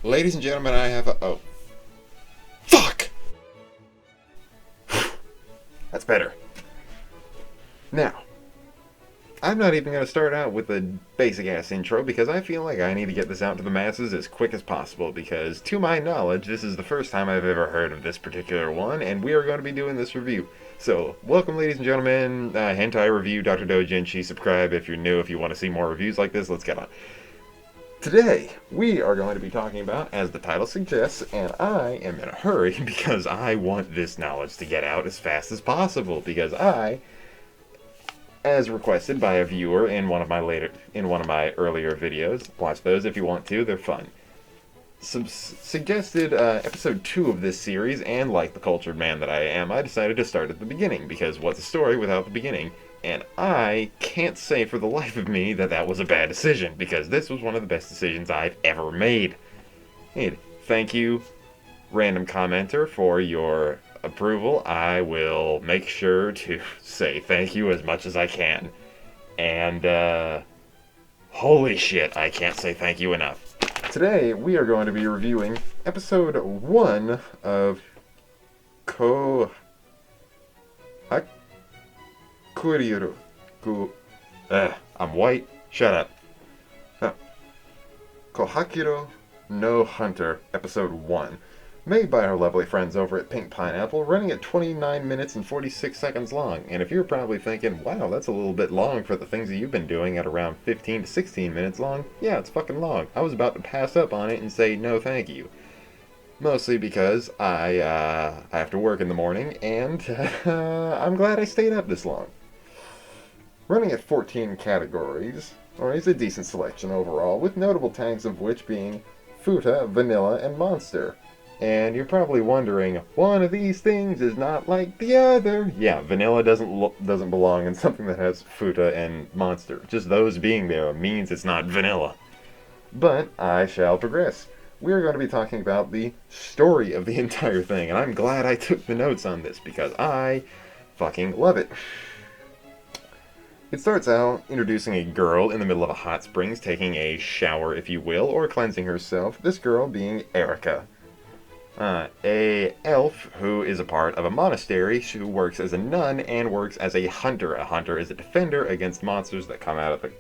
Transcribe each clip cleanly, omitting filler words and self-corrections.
Ladies and gentlemen, I have a... Oh. Fuck! That's better. Now, I'm not even going to start out with a basic-ass intro because I feel like I need to get this out to the masses as quick as possible because, to my knowledge, this is the first time I've ever heard of this particular one, and we are going to be doing this review. So, welcome ladies and gentlemen, Hentai Review, Dr. Doujinshi. Subscribe if you're new, if you want to see more reviews like this. Let's get on. Today, we are going to be talking about, as the title suggests, and I am in a hurry because I want this knowledge to get out as fast as possible, because I, as requested by a viewer in one of my earlier videos, watch those if you want to, they're fun, suggested episode 2 of this series, and like the cultured man that I am, I decided to start at the beginning, because what's a story without the beginning? And I can't say for the life of me that that was a bad decision, because this was one of the best decisions I've ever made. And thank you, random commenter, for your approval. I will make sure to say thank you as much as I can. And, holy shit, I can't say thank you enough. Today, we are going to be reviewing episode 1 of Kohakuiro. I'm white. Shut up. Kohakuiro no Hunter, episode 1. Made by our lovely friends over at Pink Pineapple, running at 29 minutes and 46 seconds long. And if you're probably thinking, wow, that's a little bit long for the things that you've been doing at around 15 to 16 minutes long, yeah, it's fucking long. I was about to pass up on it and say no thank you. Mostly because I have to work in the morning, and I'm glad I stayed up this long. Running at 14 categories, is a decent selection overall, with notable tags of which being Futa, Vanilla, and Monster. And you're probably wondering, one of these things is not like the other. Yeah, Vanilla doesn't belong in something that has Futa and Monster. Just those being there means it's not Vanilla. But I shall progress. We're going to be talking about the story of the entire thing, and I'm glad I took the notes on this because I fucking love it. It starts out introducing a girl in the middle of a hot springs taking a shower, if you will, or cleansing herself, this girl being Erica. A elf who is a part of a monastery, who works as a nun and works as a hunter. A hunter is a defender against monsters that come out of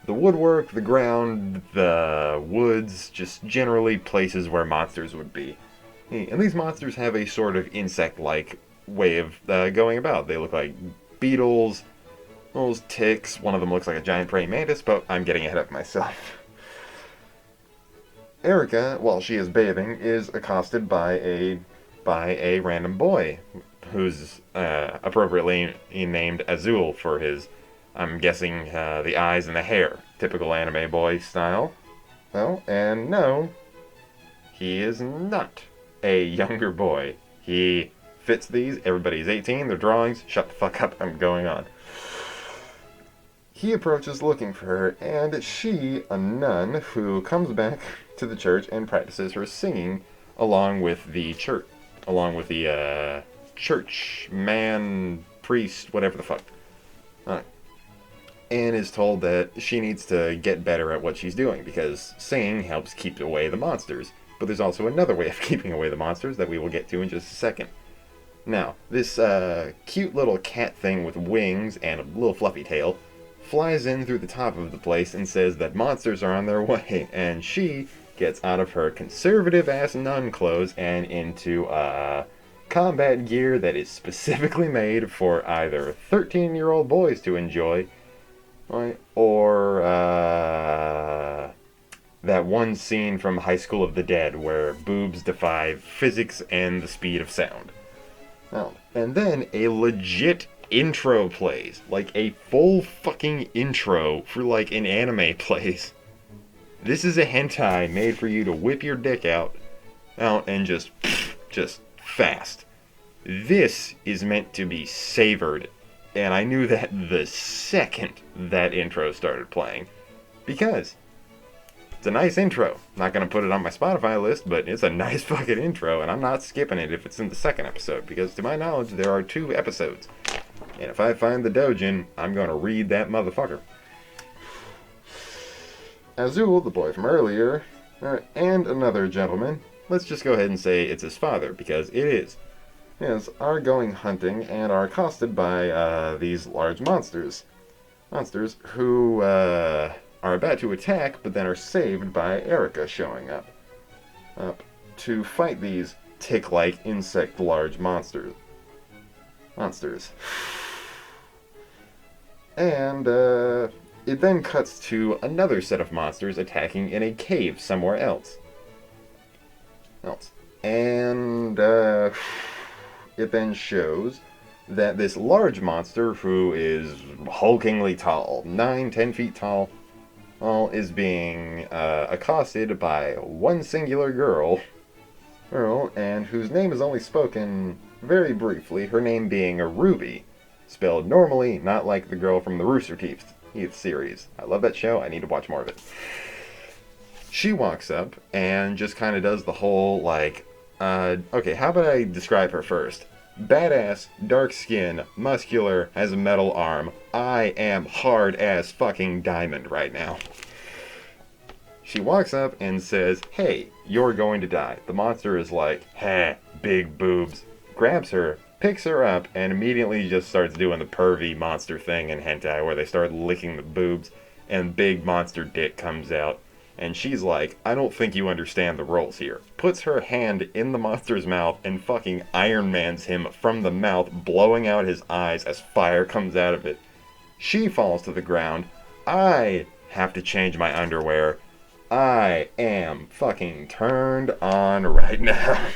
the woodwork, the ground, the woods, just generally places where monsters would be. And these monsters have a sort of insect-like way of going about. They look like beetles, those ticks. One of them looks like a giant praying mantis, but I'm getting ahead of myself. Erica, while she is bathing, is accosted by a random boy, who's appropriately named Azul for his, I'm guessing, the eyes and the hair. Typical anime boy style. Well, and no, he is not a younger boy. He fits these. Everybody's 18, they're drawings. Shut the fuck up, I'm going on. He approaches looking for her, and she, a nun, who comes back to the church and practices her singing along with the church man, priest, whatever the fuck. And is told that she needs to get better at what she's doing, because singing helps keep away the monsters. But there's also another way of keeping away the monsters that we will get to in just a second. Now, this cute little cat thing with wings and a little fluffy tail flies in through the top of the place and says that monsters are on their way, and she gets out of her conservative-ass nun clothes and into combat gear that is specifically made for either 13-year-old boys to enjoy, or that one scene from High School of the Dead where boobs defy physics and the speed of sound. And then a legit intro plays, like a full fucking intro for like an anime plays. This is a hentai made for you to whip your dick out and just fast. This is meant to be savored, and I knew that the second that intro started playing, because it's a nice intro. I'm not gonna put it on my Spotify list, but it's a nice fucking intro, and I'm not skipping it if it's in the second episode, because to my knowledge there are 2 episodes. And if I find the doujin, I'm going to read that motherfucker. Azul, the boy from earlier, And another gentleman. Let's just go ahead and say it's his father, because it is. Yes, are going hunting and are accosted by these large monsters. Monsters who are about to attack, but then are saved by Erica showing up to fight these tick-like insect large monsters. And it then cuts to another set of monsters attacking in a cave somewhere else. And it then shows that this large monster, who is hulkingly tall, 9-10 feet tall, is being accosted by one singular girl, and whose name is only spoken very briefly, her name being a Ruby, spelled normally, not like the girl from the Rooster Teeth series. I love that show, I need to watch more of it. She walks up and just kind of does the whole, like, okay, how about I describe her first? Badass, dark skin, muscular, has a metal arm. I am hard as fucking diamond right now. She walks up and says, hey, you're going to die. The monster is like, heh, big boobs. Grabs her, picks her up, and immediately just starts doing the pervy monster thing in hentai where they start licking the boobs and big monster dick comes out. And she's like, I don't think you understand the roles here. Puts her hand in the monster's mouth and fucking Iron Mans him from the mouth, blowing out his eyes as fire comes out of it. She falls to the ground. I have to change my underwear. I am fucking turned on right now.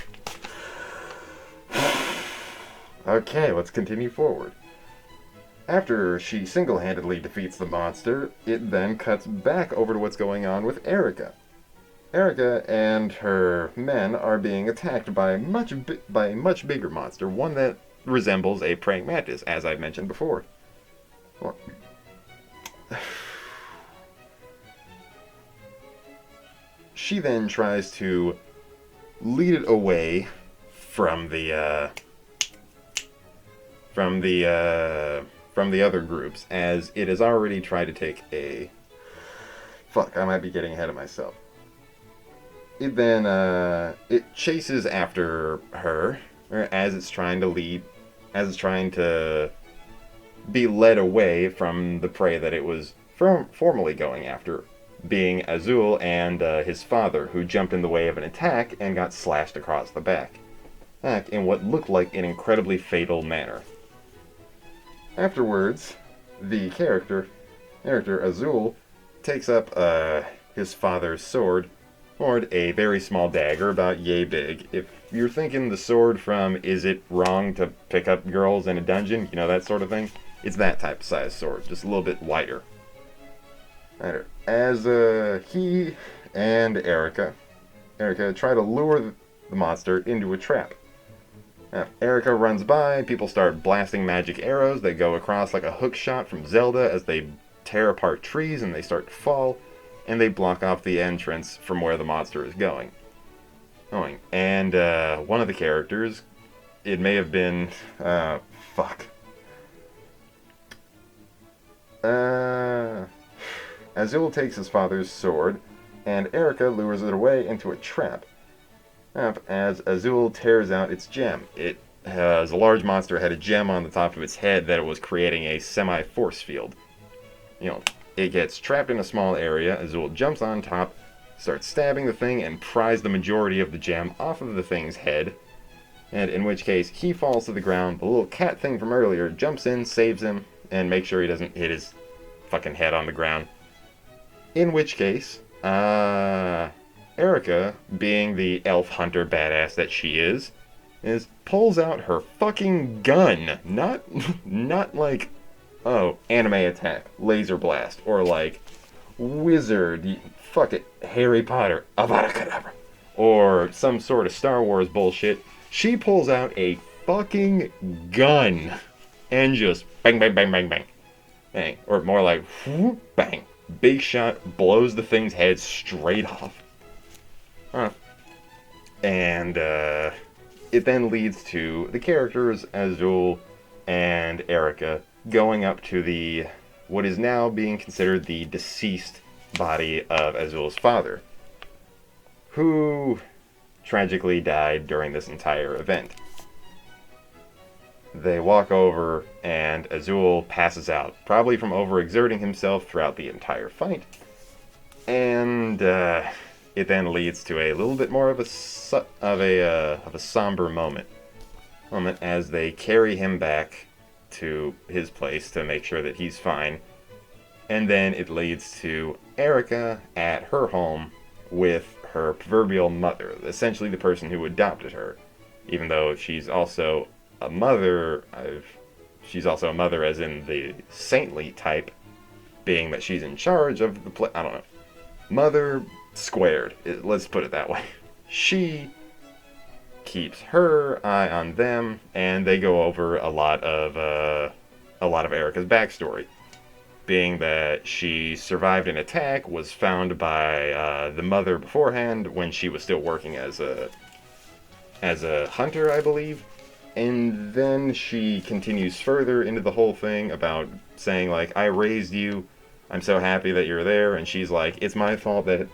Okay, let's continue forward. After she single-handedly defeats the monster, it then cuts back over to what's going on with Erica. Erica and her men are being attacked by a much bigger monster, one that resembles a praying mantis, as I've mentioned before. She then tries to lead it away from the other groups, as it has already tried to take a... Fuck, I might be getting ahead of myself. It then, it chases after her, as it's trying to be led away from the prey that it was formerly going after, being Azul and his father, who jumped in the way of an attack and got slashed across the back in what looked like an incredibly fatal manner. Afterwards, the character Azul takes up his father's sword, a very small dagger about yay big. If you're thinking the sword from Is It Wrong to Pick Up Girls in a Dungeon, you know, that sort of thing, it's that type of size sword, just a little bit wider. As he and Erica try to lure the monster into a trap. Erica runs by, people start blasting magic arrows that go across like a hook shot from Zelda as they tear apart trees and they start to fall, and they block off the entrance from where the monster is going. And one of the characters, it may have been, Azul takes his father's sword, and Erica lures it away into a trap. As Azul tears out its gem. It has a large monster had a gem on the top of its head that it was creating a semi-force field. It gets trapped in a small area. Azul jumps on top, starts stabbing the thing, and pries the majority of the gem off of the thing's head. And in which case, he falls to the ground. The little cat thing from earlier jumps in, saves him, and makes sure he doesn't hit his fucking head on the ground. In which case, Erica, being the elf hunter badass that she is pulls out her fucking gun. Not like, oh, anime attack, laser blast, or like, wizard, fuck it, Harry Potter, Avada Kedavra, or some sort of Star Wars bullshit. She pulls out a fucking gun and just bang, bang, bang, bang, bang. Bang. Or more like, whoop, bang. Big shot, blows the thing's head straight off. And it then leads to the characters Azul and Erica going up to what is now being considered the deceased body of Azul's father. who tragically died during this entire event. They walk over, and Azul passes out, probably from overexerting himself throughout the entire fight. And it then leads to a little bit more of a somber moment as they carry him back to his place to make sure that he's fine. And then it leads to Erica at her home with her proverbial mother, essentially the person who adopted her, even though she's also a mother. She's also a mother as in the saintly type, being that she's in charge of the I don't know. Mother squared. Let's put it that way. She keeps her eye on them, and they go over a lot of Erica's backstory, being that she survived an attack, was found by the mother beforehand when she was still working as a hunter, I believe. And then she continues further into the whole thing about saying, like, I raised you, I'm so happy that you're there. And she's like, it's my fault that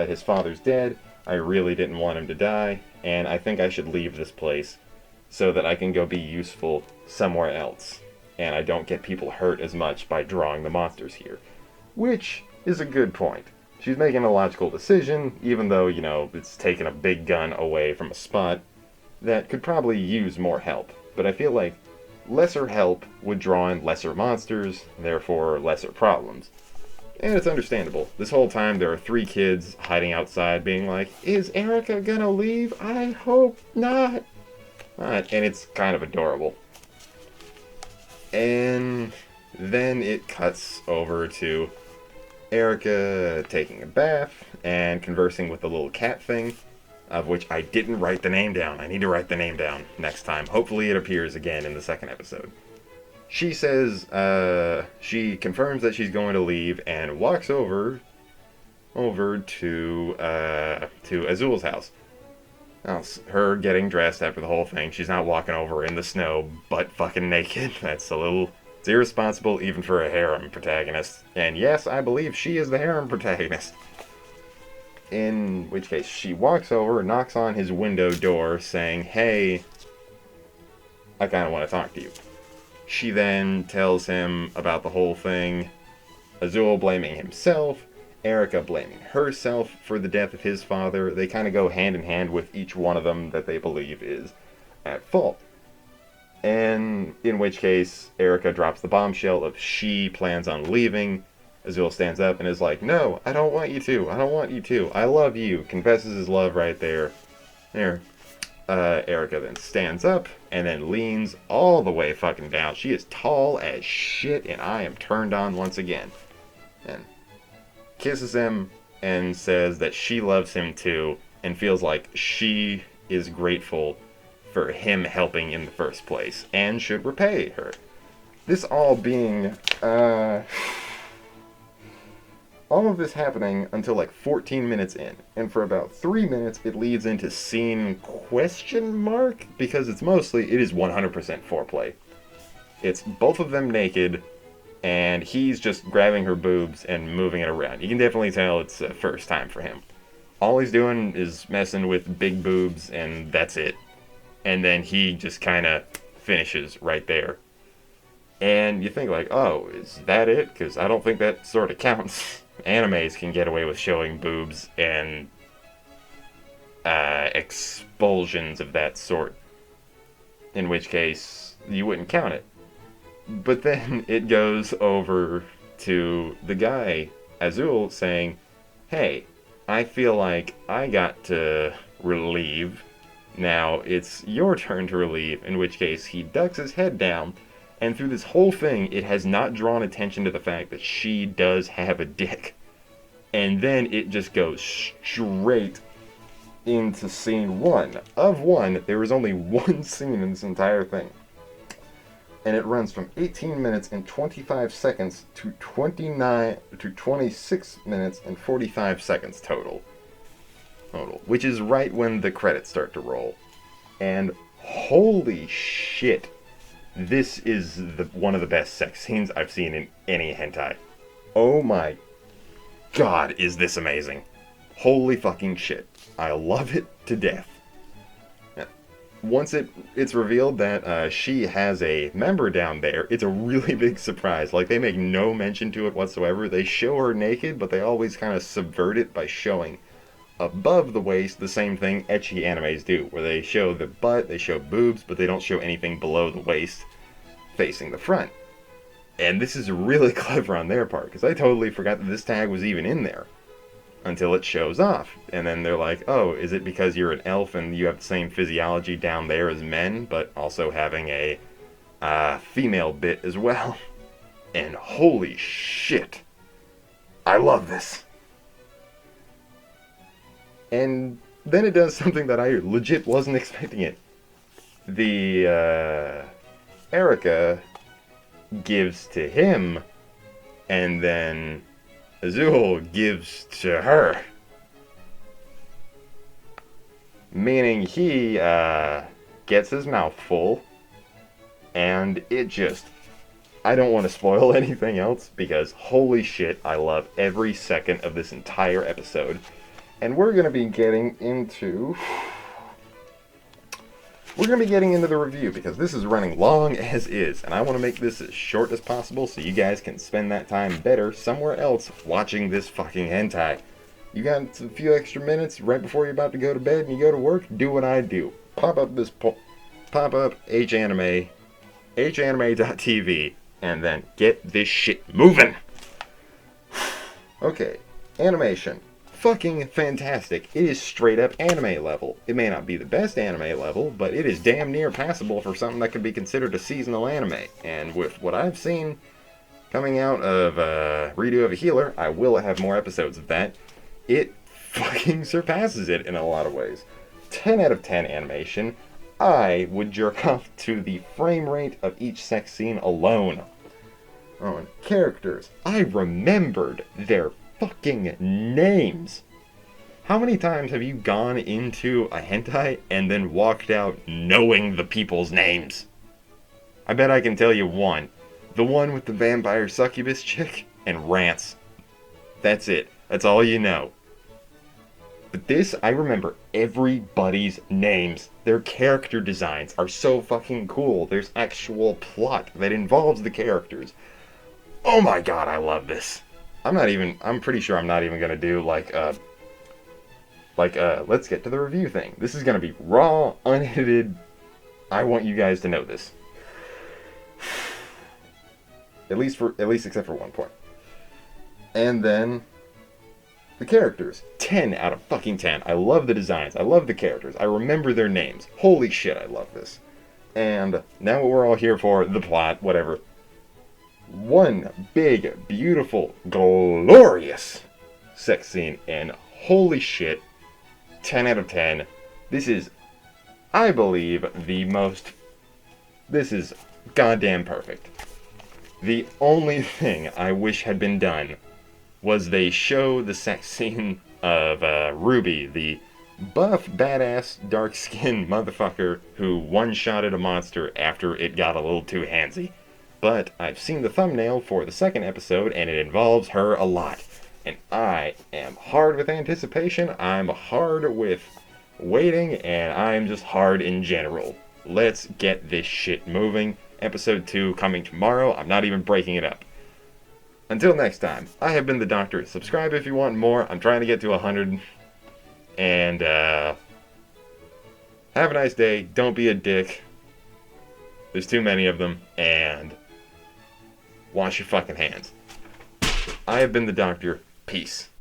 his father's dead. I really didn't want him to die, and I think I should leave this place so that I can go be useful somewhere else, and I don't get people hurt as much by drawing the monsters here. Which is a good point. She's making a logical decision, even though, you know, it's taking a big gun away from a spot that could probably use more help. But I feel like lesser help would draw in lesser monsters, therefore lesser problems. And it's understandable. This whole time there are 3 kids hiding outside being like, is Erica gonna leave? I hope not. And it's kind of adorable. And then it cuts over to Erica taking a bath and conversing with the little cat thing, of which I didn't write the name down. I need to write the name down next time. Hopefully it appears again in the second episode. She says, she confirms that she's going to leave and walks over to Azul's house. Now, her getting dressed after the whole thing. She's not walking over in the snow, butt fucking naked. It's irresponsible even for a harem protagonist. And yes, I believe she is the harem protagonist. In which case, she walks over, knocks on his window door, saying, hey, I kind of want to talk to you. She then tells him about the whole thing, Azul blaming himself, Erica blaming herself for the death of his father. They kind of go hand in hand with each one of them that they believe is at fault. And in which case, Erica drops the bombshell of she plans on leaving. Azul stands up and is like, no, I don't want you to. I don't want you to. I love you. Confesses his love right there. There. Erica then stands up and then leans all the way fucking down. She is tall as shit, and I am turned on once again. And kisses him and says that she loves him too, and feels like she is grateful for him helping in the first place, and should repay her. This all being, all of this happening until like 14 minutes in. And for about 3 minutes, it leads into scene question mark, because it is 100% foreplay. It's both of them naked, and he's just grabbing her boobs and moving it around. You can definitely tell it's a first time for him. All he's doing is messing with big boobs, and that's it. And then he just kind of finishes right there. And you think like, oh, is that it? Because I don't think that sort of counts. Animes can get away with showing boobs and expulsions of that sort, in which case you wouldn't count it. But then it goes over to the guy, Azul, saying, hey, I feel like I got to relieve. Now it's your turn to relieve, in which case he ducks his head down. And through this whole thing, it has not drawn attention to the fact that she does have a dick. And then it just goes straight into scene 1. Of 1, there is only 1 scene in this entire thing. And it runs from 18 minutes and 25 seconds to 26 minutes and 45 seconds total. Which is right when the credits start to roll. And holy shit. This is one of the best sex scenes I've seen in any hentai. Oh my god, is this amazing. Holy fucking shit. I love it to death. Once it's revealed that she has a member down there, it's a really big surprise. Like, they make no mention to it whatsoever. They show her naked, but they always kind of subvert it by showing above the waist the same thing ecchi animes do, where they show the butt, they show boobs, but they don't show anything below the waist facing the front. And this is really clever on their part, because I totally forgot that this tag was even in there until it shows off. And then they're like, oh, is it because you're an elf and you have the same physiology down there as men, but also having a female bit as well? And holy shit, I love this. And then it does something that I legit wasn't expecting it. The Erica gives to him, and then Azul gives to her. Meaning he gets his mouth full, and it just... I don't want to spoil anything else, because holy shit, I love every second of this entire episode. And we're going to be getting into... the review, because this is running long as is, and I want to make this as short as possible so you guys can spend that time better somewhere else watching this fucking hentai. You got a few extra minutes right before you're about to go to bed and you go to work, do what I do. Pop up hAnime.tv, and then get this shit moving! Okay, animation. Fucking fantastic. It is straight up anime level. It may not be the best anime level, but it is damn near passable for something that could be considered a seasonal anime. And with what I've seen coming out of Redo of a Healer, I will have more episodes of that. It fucking surpasses it in a lot of ways. 10 out of 10 animation. I would jerk off to the frame rate of each sex scene alone. Oh, and characters. I remembered their fucking names. How many times have you gone into a hentai and then walked out knowing the people's names? I bet I can tell you one. The one with the vampire succubus chick and Rance. That's it. That's all you know. But this, I remember everybody's names. Their character designs are so fucking cool. There's actual plot that involves the characters. Oh my god, I love this. I'm pretty sure I'm not even gonna do let's get to the review thing. This is gonna be raw, unedited. I want you guys to know this. At least except for one point. And then the characters. 10 out of fucking 10. I love the designs. I love the characters. I remember their names. Holy shit, I love this. And now what we're all here for, the plot, whatever. One big, beautiful, glorious sex scene, and holy shit, 10 out of 10. This is, I believe, this is goddamn perfect. The only thing I wish had been done was they show the sex scene of Ruby, the buff, badass, dark-skinned motherfucker who one-shotted a monster after it got a little too handsy. But I've seen the thumbnail for the second episode, and it involves her a lot. And I am hard with anticipation, I'm hard with waiting, and I'm just hard in general. Let's get this shit moving. Episode 2 coming tomorrow. I'm not even breaking it up. Until next time, I have been the Doctor. Subscribe if you want more. I'm trying to get to 100. And, have a nice day. Don't be a dick. There's too many of them. And wash your fucking hands. I have been the Doctor. Peace.